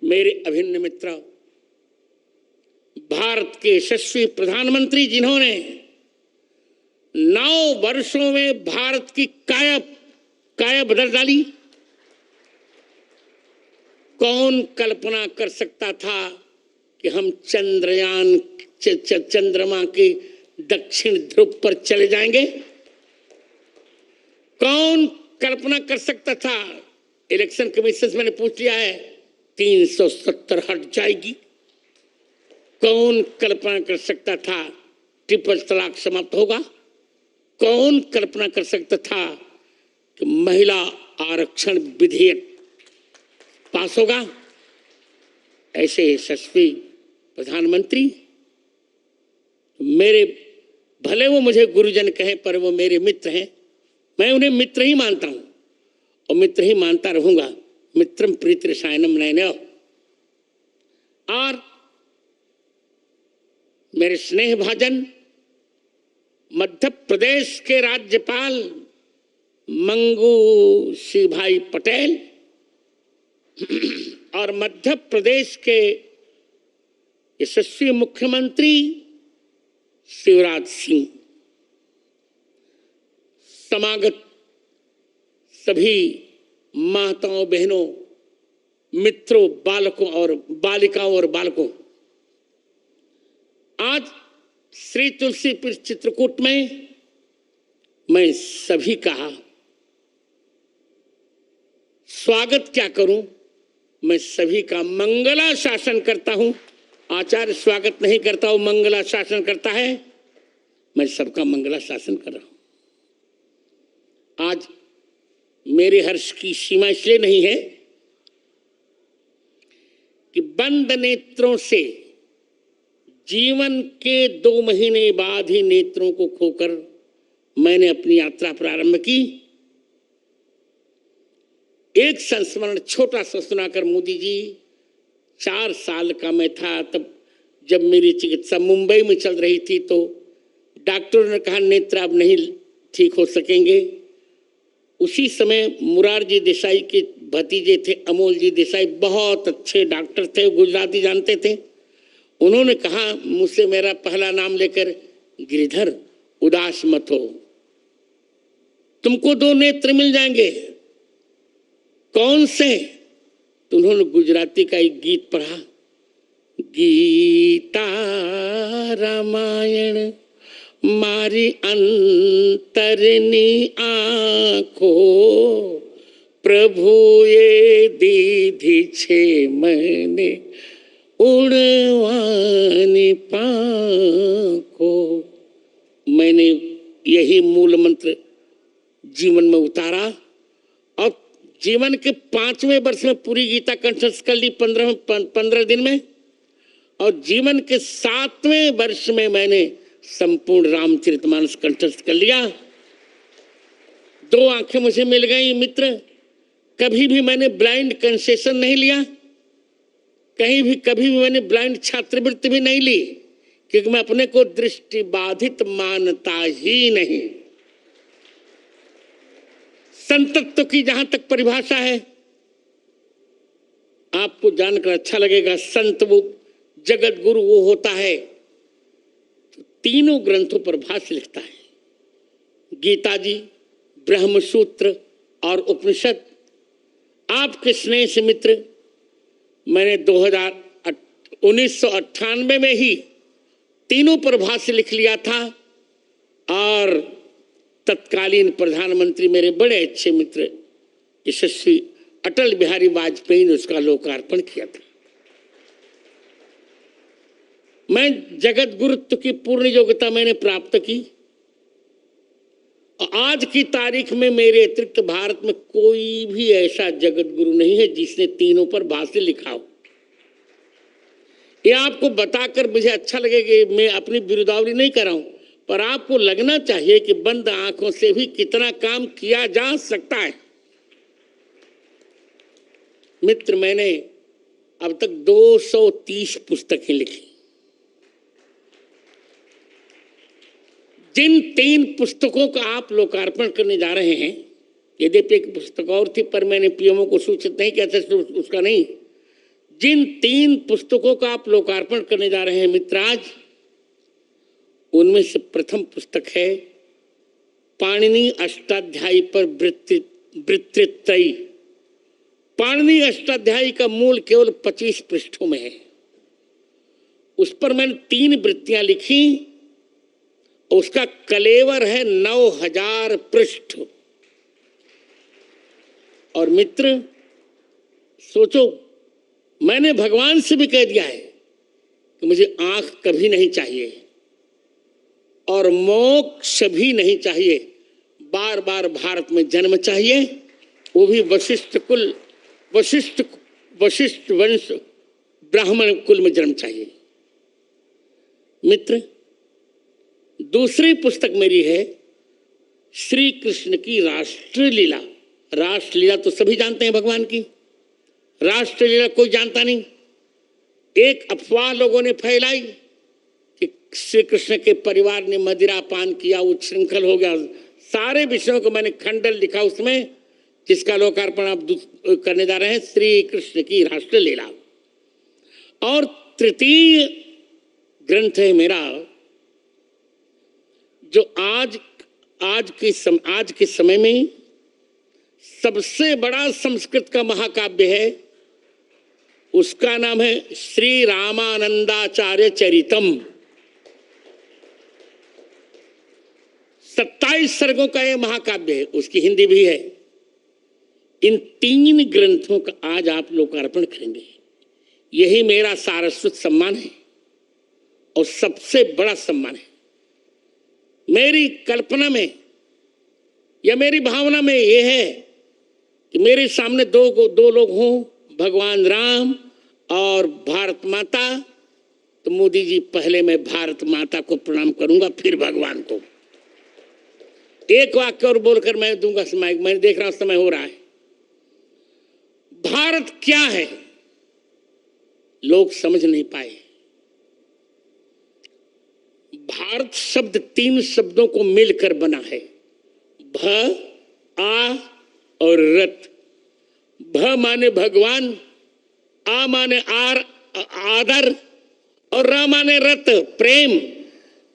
मेरे अभिन्न मित्र, भारत के यशस्वी प्रधानमंत्री जिन्होंने 9 वर्षों में भारत की काया बदल डाली। कौन कल्पना कर सकता था कि हम चंद्रमा के दक्षिण ध्रुव पर चले जाएंगे? कौन कल्पना कर सकता था? इलेक्शन कमीशन से मैंने पूछ लिया है, 370 हट जाएगी। कौन कल्पना कर सकता था ट्रिपल तलाक समाप्त होगा? कौन कल्पना कर सकता था कि महिला आरक्षण विधेयक पास होगा? ऐसे यशस्वी प्रधानमंत्री मेरे, भले वो मुझे गुरुजन कहें पर वो मेरे मित्र हैं। मैं उन्हें मित्र ही मानता हूं और मित्र ही मानता रहूंगा। मित्रम प्रीति रसायनम नयनयो। और मेरे स्नेह भाजन मध्य प्रदेश के राज्यपाल मंगू सिंह भाई पटेल और मध्य प्रदेश के यशस्वी मुख्यमंत्री शिवराज सिंह, समागत सभी माताओं, बहनों, मित्रों, बालकों और बालिकाओं और बालकों, आज श्री तुलसीपुर चित्रकूट में मैं सभी का स्वागत क्या करूं, मैं सभी का मंगलाशासन करता हूं। आचार्य स्वागत नहीं करता हूं, मंगलाशासन करता है। मैं सबका मंगलाशासन कर रहा हूं। आज मेरे हर्ष की सीमा इसलिए नहीं है कि बंद नेत्रों से जीवन के 2 महीने बाद ही नेत्रों को खोकर मैंने अपनी यात्रा प्रारंभ की। एक संस्मरण छोटा सा सुनाकर मोदी जी, 4 साल का मैं था तब, जब मेरी चिकित्सा मुंबई में चल रही थी तो डॉक्टरों ने कहा नेत्र अब नहीं ठीक हो सकेंगे। उसी समय मुरारजी देसाई के भतीजे थे अमोल जी देसाई, बहुत अच्छे डॉक्टर थे, गुजराती जानते थे। उन्होंने कहा मुझसे, मेरा पहला नाम लेकर, गिरिधर उदास मत हो, तुमको 2 नेत्र मिल जाएंगे। कौन से? तो उन्होंने गुजराती का एक गीत पढ़ा, गीता रामायण मारी अंतरनी आँखो, प्रभु ये दीधी छे मैंने उड़वानी पाँखो। मैंने यही मूल मंत्र जीवन में उतारा और जीवन के 5वें वर्ष में पूरी गीता कंठस्थ कर ली 15 दिन में, और जीवन के 7वें वर्ष में मैंने संपूर्ण रामचरितमानस कंठस्थ कर लिया। 2 आंखें मुझे मिल गई मित्र। कभी भी मैंने ब्लाइंड कंसेशन नहीं लिया, कभी भी मैंने ब्लाइंड छात्रवृत्ति भी नहीं ली, क्योंकि मैं अपने को दृष्टि बाधित मानता ही नहीं। संतत्व की जहां तक परिभाषा है, आपको जानकर अच्छा लगेगा। संत वो जगत गुरु वो होता है तो 3 ग्रंथों पर भाष्य लिखता है, गीता जी, ब्रह्मसूत्र और उपनिषद। आपके स्नेह से मित्र, मैंने 1998 में ही तीनों पर भाष्य लिख लिया था और तत्कालीन प्रधानमंत्री, मेरे बड़े अच्छे मित्र यशस्वी अटल बिहारी वाजपेयी ने उसका लोकार्पण किया था। मैं जगत गुरुत्व की पूर्ण योग्यता मैंने प्राप्त की और आज की तारीख में मेरे अतिरिक्त भारत में कोई भी ऐसा जगत गुरु नहीं है जिसने तीनों पर भाष्य लिखा हो। ये आपको बताकर मुझे अच्छा लगेगा कि मैं अपनी बिरुदावली नहीं कर रहा हूं, पर आपको लगना चाहिए कि बंद आंखों से भी कितना काम किया जा सकता है। मित्र, मैंने अब तक 230 पुस्तकें लिखी। जिन 3 पुस्तकों का आप लोकार्पण करने जा रहे हैं, यद्यपि एक पुस्तक और थी पर मैंने पीएमओ को सूचित नहीं किया था, उसका नहीं। जिन 3 पुस्तकों का आप लोकार्पण करने जा रहे हैं मित्र आज, उनमें से प्रथम पुस्तक है पाणिनि अष्टाध्यायी पर वृत्तित्रयी। पाणिनि अष्टाध्यायी का मूल केवल 25 पृष्ठों में है। उस पर मैंने 3 वृत्तियां लिखी। उसका कलेवर है 9000 पृष्ठ। और मित्र सोचो, मैंने भगवान से भी कह दिया है कि मुझे आंख कभी नहीं चाहिए और मोक्ष भी नहीं चाहिए, बार बार भारत में जन्म चाहिए, वो भी वशिष्ठ वंश ब्राह्मण कुल में जन्म चाहिए। मित्र, दूसरी पुस्तक मेरी है श्री कृष्ण की राष्ट्रलीला। राष्ट्रलीला तो सभी जानते हैं भगवान की, राष्ट्रलीला कोई जानता नहीं। एक अफवाह लोगों ने फैलाई कि श्री कृष्ण के परिवार ने मदिरा पान किया, उच्छृंखल हो गया। सारे विषयों को मैंने खंडन लिखा उसमें, जिसका लोकार्पण आप करने जा रहे हैं, श्री कृष्ण की राष्ट्रलीला। और तृतीय ग्रंथ है मेरा, जो आज के समय में सबसे बड़ा संस्कृत का महाकाव्य है। उसका नाम है श्री रामानंदाचार्य चरितम। 27 सर्गों का यह महाकाव्य है, उसकी हिंदी भी है। इन 3 ग्रंथों का आज आप लोकार्पण करेंगे। यही मेरा सारस्वत सम्मान है और सबसे बड़ा सम्मान है। मेरी कल्पना में या मेरी भावना में यह है कि मेरे सामने दो लोग हों, भगवान राम और भारत माता। तो मोदी जी, पहले मैं भारत माता को प्रणाम करूंगा, फिर भगवान को। एक वाक्य और बोलकर मैं दूंगा समय। मैं देख रहा हूं समय हो रहा है। भारत क्या है लोग समझ नहीं पाए। भारत शब्द 3 शब्दों को मिलकर बना है, भ, आ और रत। भ माने भगवान, आ माने आदर और र माने रत, प्रेम।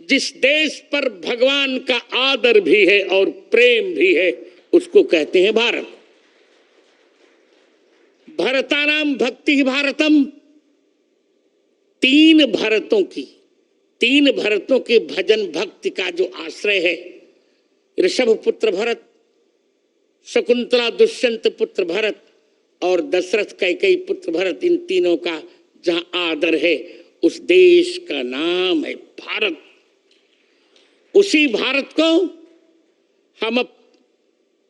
जिस देश पर भगवान का आदर भी है और प्रेम भी है, उसको कहते हैं भारत। भरतानाम भक्ति भारतम। 3 भरतों के भजन भक्ति का जो आश्रय है, ऋषभ पुत्र भरत, शकुंतला दुष्यंत पुत्र भरत और दशरथ कैकेयी पुत्र भरत, इन तीनों का जहां आदर है, उस देश का नाम है भारत। उसी भारत को हम अब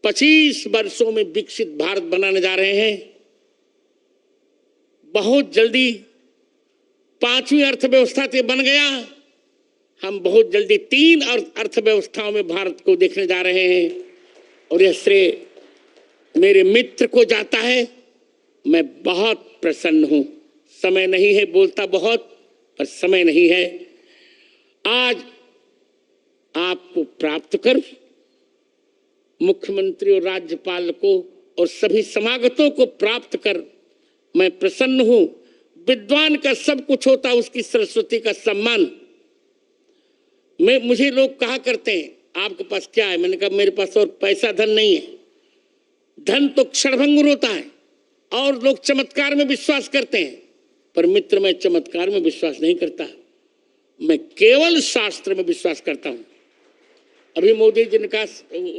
25 वर्षों में विकसित भारत बनाने जा रहे हैं। बहुत जल्दी 5वीं अर्थव्यवस्था से बन गया। हम बहुत जल्दी 3 अर्थव्यवस्थाओं में भारत को देखने जा रहे हैं और यह श्रेय मेरे मित्र को जाता है। मैं बहुत प्रसन्न हूं। समय नहीं है, बोलता बहुत पर समय नहीं है। आज आपको प्राप्त कर, मुख्यमंत्री और राज्यपाल को और सभी समागतों को प्राप्त कर मैं प्रसन्न हूं। विद्वान का सब कुछ होता, उसकी सरस्वती का सम्मान। मुझे लोग कहा करते हैं, आपके पास क्या है? मैंने कहा, मेरे पास और पैसा धन नहीं है। धन तो क्षणभंगुर होता है और लोग चमत्कार में विश्वास करते हैं, पर मित्र, मैं चमत्कार में विश्वास नहीं करता। मैं केवल शास्त्र में विश्वास करता हूं। अभी मोदी जी ने कहा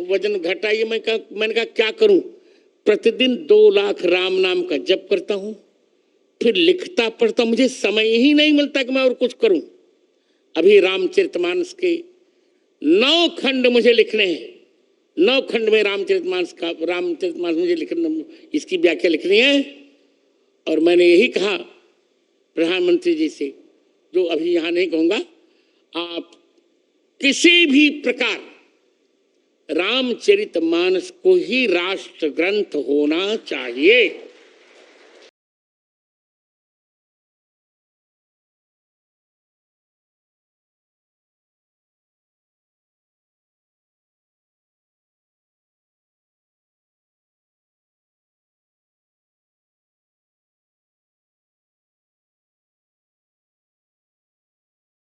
वजन घटाइए। मैंने कहा क्या करूं? प्रतिदिन 2 लाख राम नाम का जप करता हूं, फिर लिखता पढ़ता। मुझे समय ही नहीं मिलता कि मैं और कुछ करूं। अभी रामचरितमानस के 9 खंड मुझे लिखने हैं। 9 खंड में रामचरितमानस मुझे लिखना, इसकी व्याख्या लिखनी है। और मैंने यही कहा प्रधानमंत्री जी से, जो अभी यहां नहीं कहूंगा, आप किसी भी प्रकार रामचरितमानस को ही राष्ट्र ग्रंथ होना चाहिए।